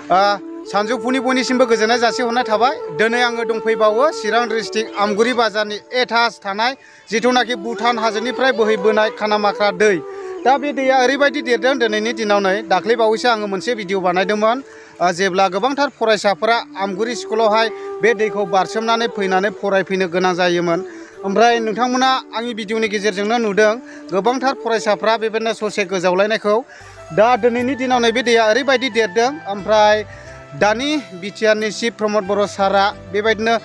सानजौफुनि बयनिसिमबो गोजोननाय जासिहरनाय थाबाय। दिनै आङो दंफैबावो चिरां डिस्ट्रिक्ट आमगुरि बाजारनि एटाच थानाय जिथुनाखि भुटान हाजोनिफ्राय बोहैबोनाय खानामाख्रा दै। दा बे दैया ओरैबायदि देरदों दिनैनि दिनाव नै दाख्लैबावैसो आङो मोनसे भिडिअ बानायदोंमोन जेब्ला गोबांथार फरायसाफोरा आमगुरि स्कुलावहाय बे दैखौ बारसोमनानै फैनानै फरायफैनो गोनां जायोमोन। ओमफ्राय नोंथांमोना आंनि भिडिअनि गेजेरजोंनो नुदों गोबांथार फरायसाफ्रा बेबायदिनो ससे गोजावलायनायखौ। दा दिनैनि दिनाव नैबे दैया ओरैबायदि देरदों। ओमफ्राय दानि बिटिआरनि चिफ प्रमद बर' सारा बेबायदिनो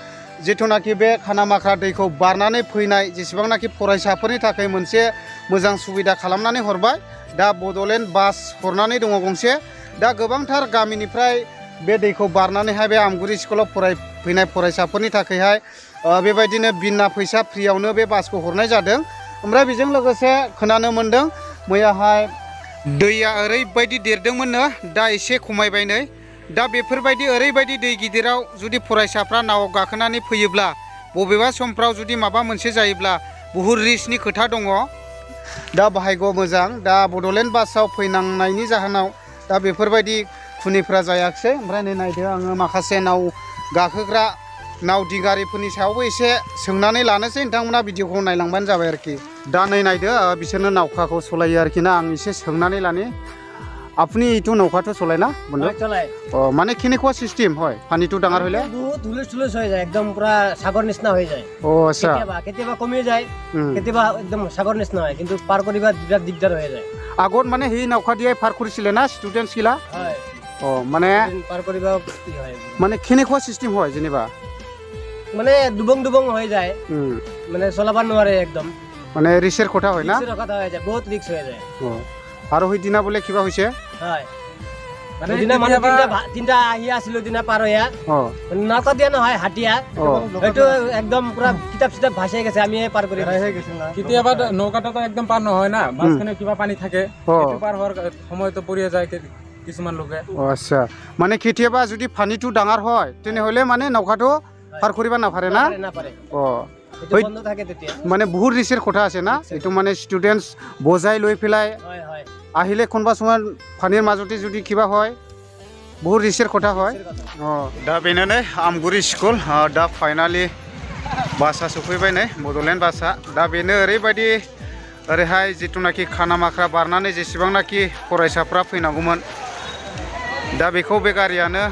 जिथुनाखि बे खानामाख्रा दैखौ बारनानै फैनाय जेसेबांनाखि फरायसाफोरनि थाखाय मोनसे मोजां सुबिदा खालामनानै हरबाय। दा बड'लेण्ड बास हरनानै दङ गंसे। दा गोबांथार गामिनिफ्राय बे दैखौ बारनानैहाय बे आमगुरि स्कुलाव फरायफैनाय फरायसाफोरनि थाखायहाय बेबायदिनो बिना फैसा फ्रियावनो बे बासखौ हरनाय जादों। ओमफ्राय बेजों लोगोसे खोनानो मोन्दों मैयाहाय दैया ओरैबायदि देरदोंमोननो दा एसे खमायबाय नै। दा बेफोरबायदि ओरैबायदि दै गिदिराव जुदि फरायसाफ्रा नावआव गाखोनानै फैयोब्ला बबेबा समफ्राव जुदि माबा मोनसे जायोब्ला बुहुद रिस्कनि खोथा दङ। दा बाहायग' मोजां दा बड'लेण्ड बासाव फैनांनायनि जाहोनाव दा बेफोरबायदि खुनिफ्रा जायाखिसै। ओमफ्राय नै नायदो आङो माखासे नाव गाखोग्रा नाव दिगारिफोरनि सायावबो एसे सोंनानै लानोसै। नोंथांमोना भिडिअखौ नायलांबानो जाबाय आरोखि। दा नै नायदो बिसोरनो नावखाखौ सलायो आरोखि ना। आं एसे सोंनानै लानि আপনি এইটো নৌকাটো চলাই না বন্ধু? চলাই। মানে কেনেকুৱা চিষ্টেম হয় পানীটো ডাঙৰ হলে? বহুত হুলস্থুলচ হৈ যায়, একদম পুৰা সাগৰ নিচিনা হৈ যায়। আচ্ছা। কেতিয়াবা কমি যায়, কেতিয়াবা একদম সাগৰ নিচিনা হয়, কিন্তু পাৰ কৰিব বিৰাট দিগদাৰ হৈ যায়। আগত মানে সেই নৌকা দিয়ে পাৰ কৰিছিলে না ষ্টুডেণ্টছ গিলা? হয়। মানে পাৰ কৰিব কি হয় মানে কেনেকুৱা চিষ্টেম হয় যেনিবা? মানে দুবং দুবং হৈ যায়, মানে চলাব নোৱাৰে একদম। মানে ৰিক্সৰ কথা হয় না? ৰিক্সৰ কথা হৈ যায়, বহুত ৰিক্স হৈ যায়। আৰু সেইদিনা বোলে কিবা হৈছে? হয়। মানে তিনিটা আহি আছিলো দিনা পাৰ হৈয়া নৌকা দিয়া নহয় হাতিয়া, এইটো একদম পুৰা কিতাপ চিতাপ ভাসাই গৈছে, আমি পাৰ কৰি কেতিয়াবা নৌকাটো একদম পাৰ নহয় না, মাঝখানে কিবা পানী থাকে, পাৰ হোৱাৰ সময়তো পৰিয়ে যায় কিছুমান লোকে। আচ্ছা, মানে কেতিয়াবা যদি পানীটো ডাঙৰ হয় তেনেহ'লে মানে নৌকাটো পাৰ কৰিব নাপাৰে না? মানে বহুত ৰিক্সৰ কথা আছে না এইটো। মানে ষ্টুডেণ্টছ বজাই লৈ পেলাই আহিলে কোনোবা সময় পানীৰ মাজতে যদি কিবা হয় বহুত ৰিক্সৰ কথা হয়। दा बेनो आमगुरि स्कुल दा फाइनालि बासा सफैबाय नै बड'लेण्ड बासा। दा बेनो ओरैबायदि ओरैहाय जिथुनाखि खानामाख्रा बारनानै जेसेबांनाखि फरायसाफ्रा फैनांगौमोन दा बेखौ बे गारियानो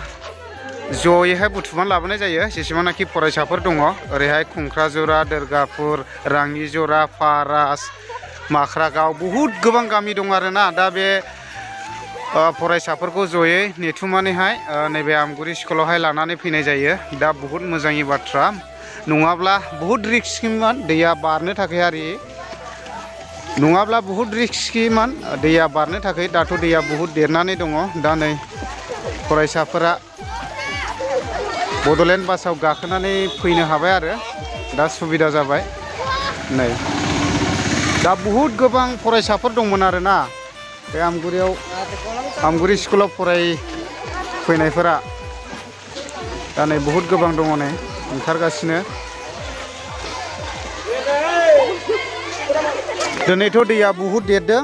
जयैहाय बुथुमनानै लाबोनाय जायो जेसेबांनाखि फरायसाफोर दङ। ओरैहाय खुंख्राजरा, दोरगाफुर, राङिजरा, फारास, माख्रागाव बहुद गोबां गामि दं आरोना। दा बे फरायसाफोरखौ जयै नेथुमनानैहाय नैबे आमगुरि स्कुलावहाय लानानै फैनाय जायो। दा बहुद मोजांनि बाथ्रा, नङाब्ला बहुद रिस्किमोन दैया बारनो थाखाय आरि, नङाब्ला बहुद रिस्किमोन दैया बारनो थाखाय। दाथ' दैया बहुद देरनानै दङ। दा नै फरायसाफोरा बड'लेण्ड बासाव गाखोनानै फैनो हाबाय आरो दा सुबिदा जाबाय नै। दा बहुद गोबां फरायसाफोर दंमोन आरोना बे आमगुरि स्कुलाव फरायफैनायफोरा। दा नै बहुद गोबां दङ नै ओंखारगासिनो। दिनैथ' दैया बहुद देरदों।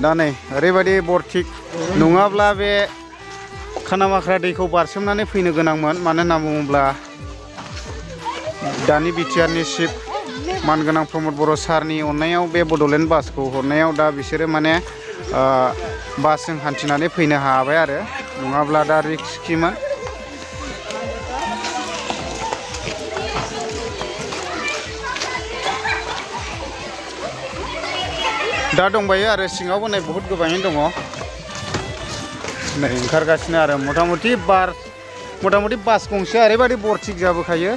दा नै ओरैबायदि बरथिक, नङाब्ला बे खानामाख्रा दैखौ बारसोमनानै फैनो गोनांमोन। मानो होनना बुङोब्ला दानि बिटिआरनि चिफ मानगोनां प्रमद बर' सारनि अननायाव बे बड'लेण्ड बासखौ हरनायाव दा बिसोरो माने बासजों हान्थिनानै फैनो हाबाय आरो, नङाब्ला दा रिस्किमोन। दा दंबायो आरो सिङावबो नै बहुद गोबाङैनो दङ नै ओंखारगासिनो आरो मथा मथि बास गंसे ओरैबायदि बरथिक जाबोखायो।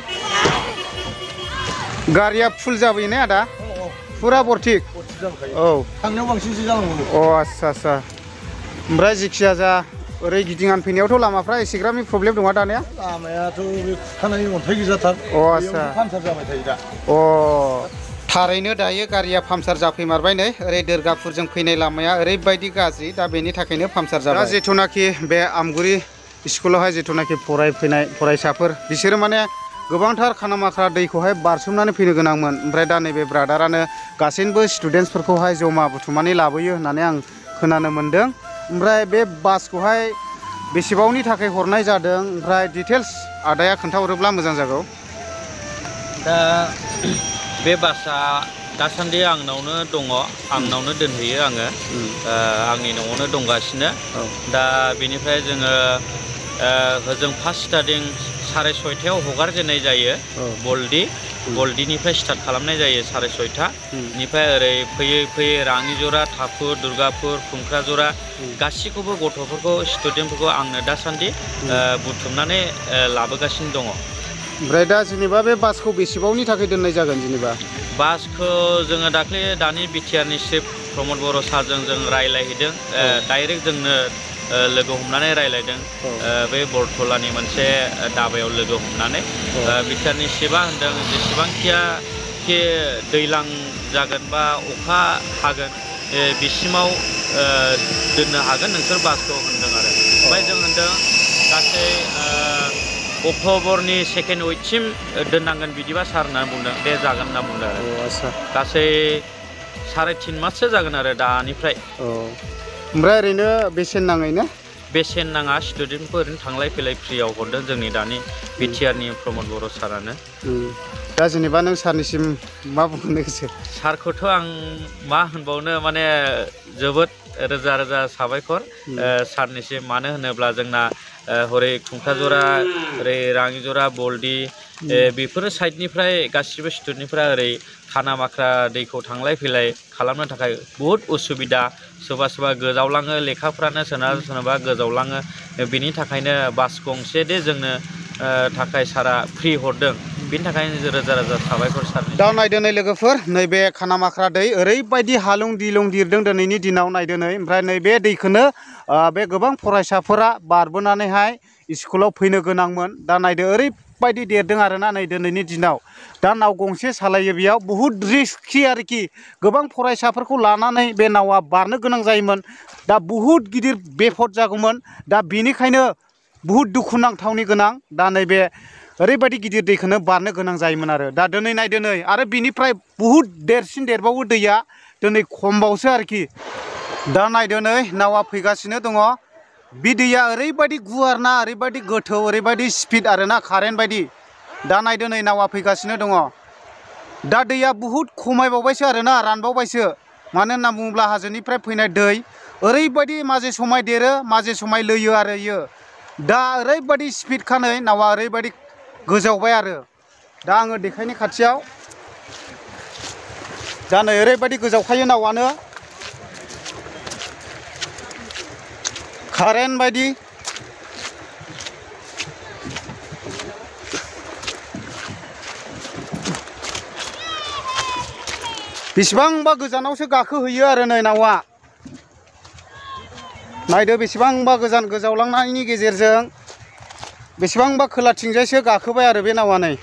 गारिया फुल जाबोयो ने आदा? फुरा बरथिक? औ, थांनायाव बांसिनसो जालांगौ। आच्छा आच्छा। ओमफ्राय जिखिया जा ओरै गिदिंनानै फैनायावथ' लामाफ्रा एसेग्राबनि प्रब्लेम दङा दानिया? लामायाथ' बे खानाय अन्थाइ गोजाथार। आच्छा, पामसार जाबाय थायो दा। थारैनो दायो गारिया पामसार जाफैमारबाय नै। ओरै दोरगाफुरजों फैनाय लामाया ओरैबायदि गाज्रि, दा बेनि थाखायनो पामसार जाबाय। दा जिथुनाखि बे आमगुरि स्कुलावहाय जिथुनाखि फरायफैनाय फरायसाफोर बिसोरो माने गोबांथार खानामाख्रा दैखौहाय बारसोमनानै फैनो गोनांमोन। ओमफ्राय दा नैबे ब्रादारानो गासैबो स्टुडेन्टसफोरखौहाय जमा बुथुमनानै लाबोयो होननानै आं खोनानो मोन्दों। ओमफ्राय बे बासखौहाय बेसेबांनि थाखाय हरनाय जादों ओमफ्राय डिटेल्स आदाया खोन्थाहरोब्ला मोजां जागौ। दा बे बासआ दासान्दि आंनावनो दङ, आंनावनो दोनहैयो आङो, आंनि न'आवनो दंगासिनो। दा बेनिफ्राय जोङो होजों फार्स्ट स्टार्टिं 6:30 हगारजेननाय जायो बल्दिनिफ्राय स्टार्ट खालामनाय जायो 6:30 निफ्राय ओरै फैयै फैयै राङिजरा, थाफुर, दुर्गापुर, खुंख्राजरा गासिखौबो गथ'फोरखौ स्टुडेन्टफोरखौ आंनो दासान्दि बुथुमनानै लाबोगासिनो दङ। ओमफ्राय दा जेनेबा बे बासखौ बेसेबांनि थाखाय दोननाय जागोन जेनेबा? बासखौ जोङो दानि बिटिआरनि चिफ प्रमद बर' सारजों जों रायलायहैदों, डाइरेक्ट जोंनो लोगो हमनानै रायलायदों बे बरथलानि मोनसे दाबायाव लोगो हमनानै बिटिआरनि चिफआ होनदों जेसेबांखि दैज्लां जागोन बा अखा हागोन बिसिमाव दोननो हागोन नोंसोर बासखौ होनदों आरो। ओमफ्राय जों होनदों गासै अक्ट'बरनि 2nd उइकसिम दोननांगोन बिदिबा सार होनना बुंदों। दे जागोन होनना बुंदों आरो। गासै 3.5 माससो जागोन आरो दानिफ्राय। ओमफ्राय ओरैनो बेसेन नाङै ना? बेसेन नाङा, स्टुडेन्टफोर ओरैनो थांलाय फैलाय फ्रियाव हरदों जोंनि दानि बिटिआरनि प्रमद बर' सारानो। दा जेनेबा नों सारनिसिम मा बुंनो गोसो? सारखौथ' आं मा होनबावनो, माने जोबोद रोजा रोजा साबायखर सारनिसिम। मानो होनोब्ला जोंना हरै खुंख्राजरा, ओरै राङिजरा, बल्दि बेफोरो साइडनिफ्राय गासिबो स्टुडेन्टफ्रा ओरै खानामाख्रा दैखौ थांलाय फैलाय खालामनो थाखाय बहुद उसुबिदा। सोरबा गोजावलाङो, लेखाफ्रानो सोरनाबा गोजावलाङो। बेनि थाखायनो बास गंसे दे जोंनो थाखाय सारा फ्रि हरदों, बेनि थाखायनो रोजा रोजा साबायखर सारनि। दा नायदो नै लोगोफोर, नैबे खानामाख्रा दै ओरैबायदि हालुं दिलुं दिरदों दिनैनि दिनाव, नायदो नै। ओमफ्राय नैबे दैखौनो बे गोबां फरायसाफोरा बारबोनानैहाय स्कुलाव फैनो गोनांमोन। दा नायदो ओरैबायदि देरदों आरोना नै दिनैनि दिनाव। दा नाव गंसे सालायो, बेयाव बुहुद रिस्कि आरोखि। गोबां फरायसाफोरखौ लानानै बे नावा बारनो गोनां जायोमोन। दा बुहुद गिदिर बेफद जागौमोन। दा बेनिखायनो बुहुद दुखुनांथावनि गोनां, दा नैबे ओरैबायदि गिदिर दैखौनो बारनो गोनां जायोमोन आरो। दा दिनै नायदो नै, आरो बिनिफ्राय बुहुद देरसिन देरबावो दैया, दिनै खमबावसो आरोखि। दा नायदो नै, नावा फैगासिनो दङ। बे दैया ओरैबायदि गुवार ना, ओरैबायदि गोथौ, ओरैबायदि स्पिड आरोना, कारेन्ट बायदि। दा नायदो नै, नावा फैगासिनो दङ। दा दैया बुहुद खमायबावबायसो आरोना, रानबावबायसो। मानो होनना बुङोब्ला हाजोनिफ्राय फैनाय दै ओरैबायदि माजे समाय देरो, माजे समाय लोयो आरो इयो। दा ओरैबायदि स्पिडखा नै, नावा ओरैबायदि गोजावबाय आरो। दा आङो देखायनि खाथियाव। दा नै ओरैबायदि गोजावखायो नावानो, कारेन्ट बायदि। बेसेबांबा गोजानावसो गाखोहैयो आरो नै नावा। नायदो बेसेबांबा गोजान गोजावलांनायनि गेजेरजों बेसेबांबा खोलाथिंजायसो गाखोबाय आरो बे नावा नै।